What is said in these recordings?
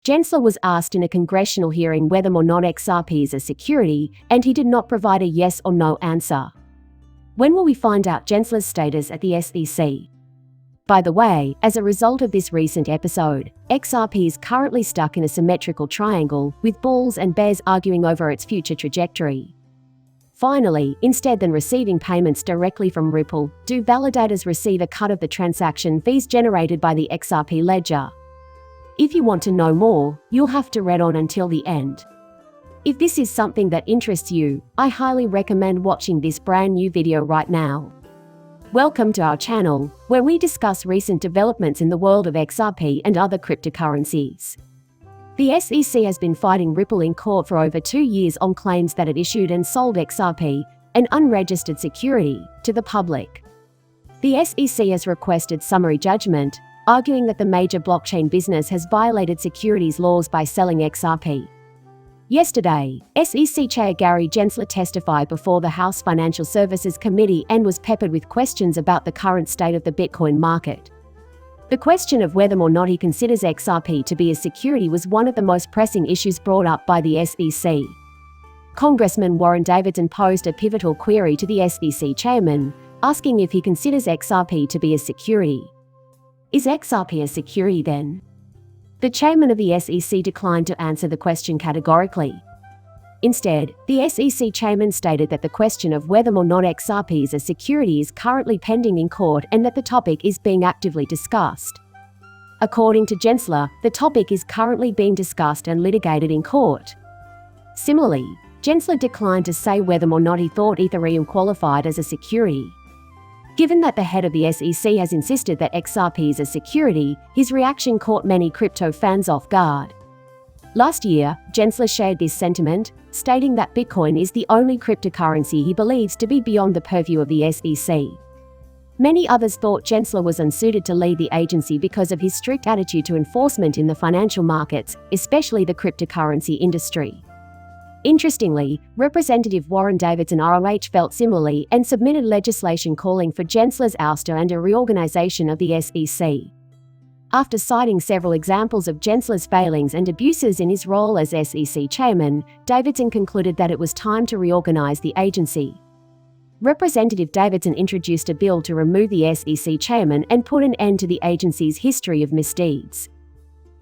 Gensler was asked in a congressional hearing whether or not XRP is a security, and he did not provide a yes or no answer. When will we find out Gensler's status at the SEC? By the way, as a result of this recent episode, XRP is currently stuck in a symmetrical triangle, with bulls and bears arguing over its future trajectory. Finally, instead than receiving payments directly from Ripple, do validators receive a cut of the transaction fees generated by the XRP ledger? If you want to know more, you'll have to read on until the end. If this is something that interests you, I highly recommend watching this brand new video right now. Welcome to our channel, where we discuss recent developments in the world of XRP and other cryptocurrencies. The SEC has been fighting Ripple in court for over 2 years on claims that it issued and sold XRP, an unregistered security, to the public. The SEC has requested summary judgment, arguing that the major blockchain business has violated securities laws by selling XRP. Yesterday, SEC Chair Gary Gensler testified before the House Financial Services Committee and was peppered with questions about the current state of the Bitcoin market. The question of whether or not he considers XRP to be a security was one of the most pressing issues brought up by the SEC. Congressman Warren Davidson posed a pivotal query to the SEC chairman, asking if he considers XRP to be a security. Is XRP a security then? The chairman of the SEC declined to answer the question categorically. Instead, the SEC chairman stated that the question of whether or not XRP is a security is currently pending in court and that the topic is being actively discussed. According to Gensler, the topic is currently being discussed and litigated in court. Similarly, Gensler declined to say whether or not he thought Ethereum qualified as a security. Given that the head of the SEC has insisted that XRP is a security, his reaction caught many crypto fans off guard. Last year, Gensler shared this sentiment, stating that Bitcoin is the only cryptocurrency he believes to be beyond the purview of the SEC. Many others thought Gensler was unsuited to lead the agency because of his strict attitude to enforcement in the financial markets, especially the cryptocurrency industry. Interestingly, Representative Warren Davidson ROH felt similarly and submitted legislation calling for Gensler's ouster and a reorganization of the SEC. After citing several examples of Gensler's failings and abuses in his role as SEC chairman, Davidson concluded that it was time to reorganize the agency. Representative Davidson introduced a bill to remove the SEC chairman and put an end to the agency's history of misdeeds.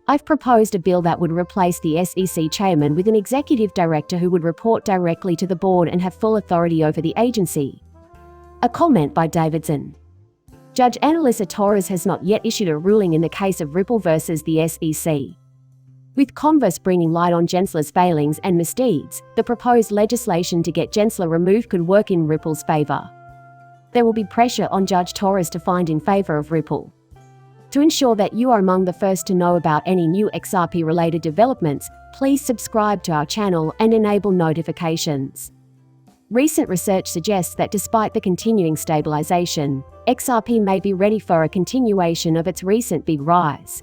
I've proposed a bill that would replace the SEC chairman with an executive director who would report directly to the board and have full authority over the agency. A comment by Davidson. Judge Annalisa Torres has not yet issued a ruling in the case of Ripple versus the SEC. With Converse bringing light on Gensler's failings and misdeeds, the proposed legislation to get Gensler removed could work in Ripple's favor. There will be pressure on Judge Torres to find in favor of Ripple. To ensure that you are among the first to know about any new XRP-related developments, please subscribe to our channel and enable notifications. Recent research suggests that despite the continuing stabilization, XRP may be ready for a continuation of its recent big rise.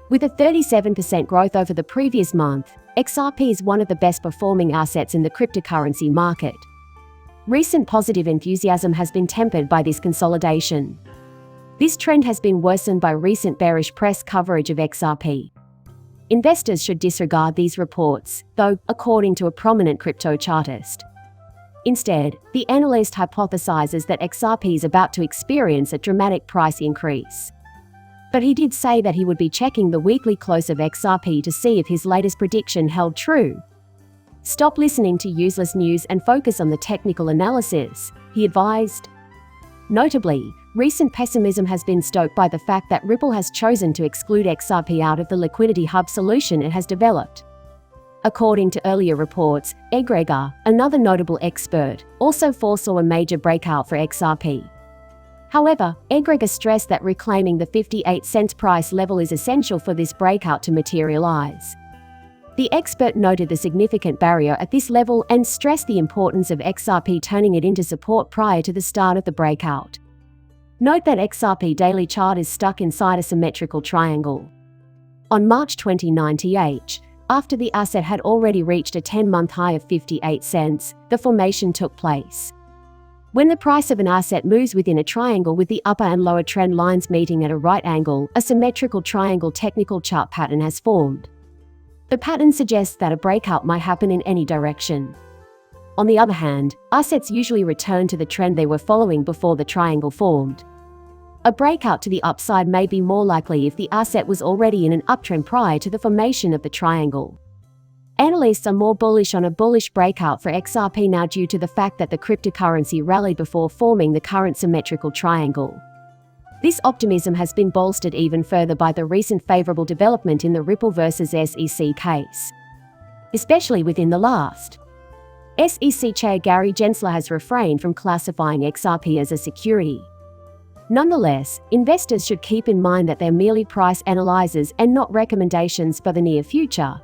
With a 37% growth over the previous month, XRP is one of the best performing assets in the cryptocurrency market. Recent positive enthusiasm has been tempered by this consolidation. This trend has been worsened by recent bearish press coverage of XRP. Investors should disregard these reports, though, according to a prominent crypto chartist. Instead, the analyst hypothesizes that XRP is about to experience a dramatic price increase. But he did say that he would be checking the weekly close of XRP to see if his latest prediction held true. Stop listening to useless news and focus on the technical analysis, he advised. Notably, recent pessimism has been stoked by the fact that Ripple has chosen to exclude XRP out of the liquidity hub solution it has developed. According to earlier reports, Egregor, another notable expert, also foresaw a major breakout for XRP. However, Egregor stressed that reclaiming the 58-cent price level is essential for this breakout to materialize. The expert noted the significant barrier at this level and stressed the importance of XRP turning it into support prior to the start of the breakout. Note that XRP daily chart is stuck inside a symmetrical triangle. On March 29 th, after the asset had already reached a 10-month high of 58 cents, the formation took place. When the price of an asset moves within a triangle with the upper and lower trend lines meeting at a right angle, a symmetrical triangle technical chart pattern has formed. The pattern suggests that a breakout might happen in any direction. On the other hand, assets usually return to the trend they were following before the triangle formed. A breakout to the upside may be more likely if the asset was already in an uptrend prior to the formation of the triangle. Analysts are more bullish on a bullish breakout for XRP now due to the fact that the cryptocurrency rallied before forming the current symmetrical triangle. This optimism has been bolstered even further by the recent favorable development in the Ripple versus SEC case. Especially within the last. SEC Chair Gary Gensler has refrained from classifying XRP as a security. Nonetheless, investors should keep in mind that they're merely price analyzers and not recommendations for the near future.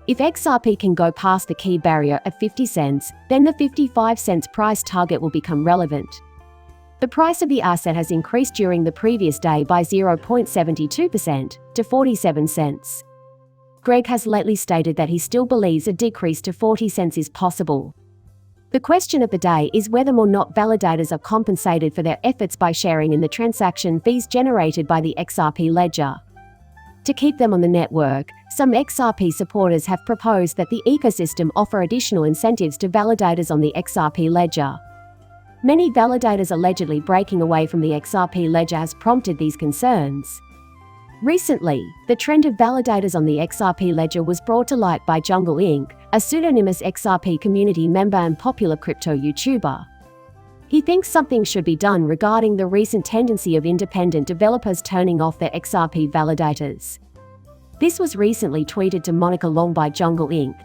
If XRP can go past the key barrier at 50 cents, then the 55 cents price target will become relevant. The price of the asset has increased during the previous day by 0.72% to 47 cents. Greg has lately stated that he still believes a decrease to 40 cents is possible. The question of the day is whether or not validators are compensated for their efforts by sharing in the transaction fees generated by the XRP ledger. To keep them on the network, some XRP supporters have proposed that the ecosystem offer additional incentives to validators on the XRP ledger. Many validators allegedly breaking away from the XRP ledger has prompted these concerns. Recently, the trend of validators on the XRP ledger was brought to light by Jungle Inc., a pseudonymous XRP community member and popular crypto YouTuber. He thinks something should be done regarding the recent tendency of independent developers turning off their XRP validators. This was recently tweeted to Monica Long by Jungle Inc.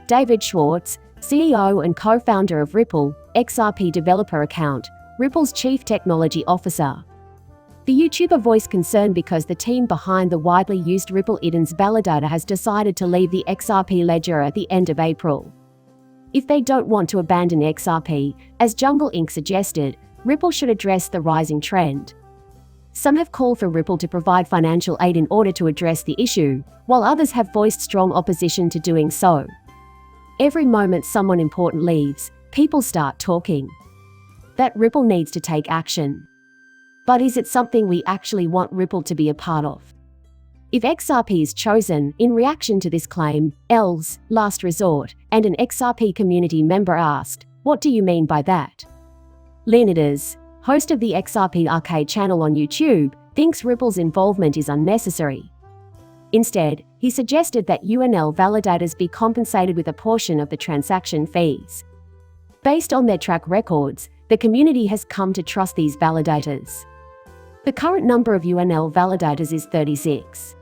David Schwartz, CEO and co-founder of Ripple, XRP developer account, Ripple's chief technology officer. The YouTuber voiced concern because the team behind the widely used Ripple Idens validator has decided to leave the XRP ledger at the end of April. If they don't want to abandon XRP, as Jungle Inc. suggested, Ripple should address the rising trend. Some have called for Ripple to provide financial aid in order to address the issue, while others have voiced strong opposition to doing so. Every moment someone important leaves, people start talking. That Ripple needs to take action. But is it something we actually want Ripple to be a part of? If XRP is chosen, in reaction to this claim, Els, Last Resort, and an XRP community member asked, "What do you mean by that?" Leonidas, host of the XRP Arcade channel on YouTube, thinks Ripple's involvement is unnecessary. Instead, he suggested that UNL validators be compensated with a portion of the transaction fees. Based on their track records, the community has come to trust these validators. The current number of UNL validators is 36.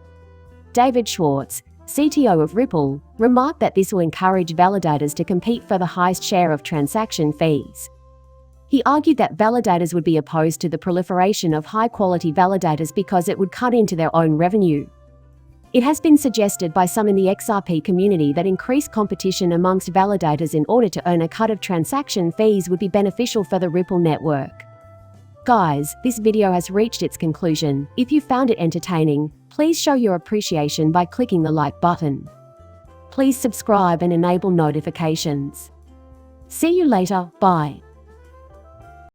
David Schwartz, CTO of Ripple, remarked that this will encourage validators to compete for the highest share of transaction fees. He argued that validators would be opposed to the proliferation of high-quality validators because it would cut into their own revenue. It has been suggested by some in the XRP community that increased competition amongst validators in order to earn a cut of transaction fees would be beneficial for the Ripple network. Guys, this video has reached its conclusion. If you found it entertaining, please show your appreciation by clicking the like button. Please subscribe and enable notifications. See you later, bye.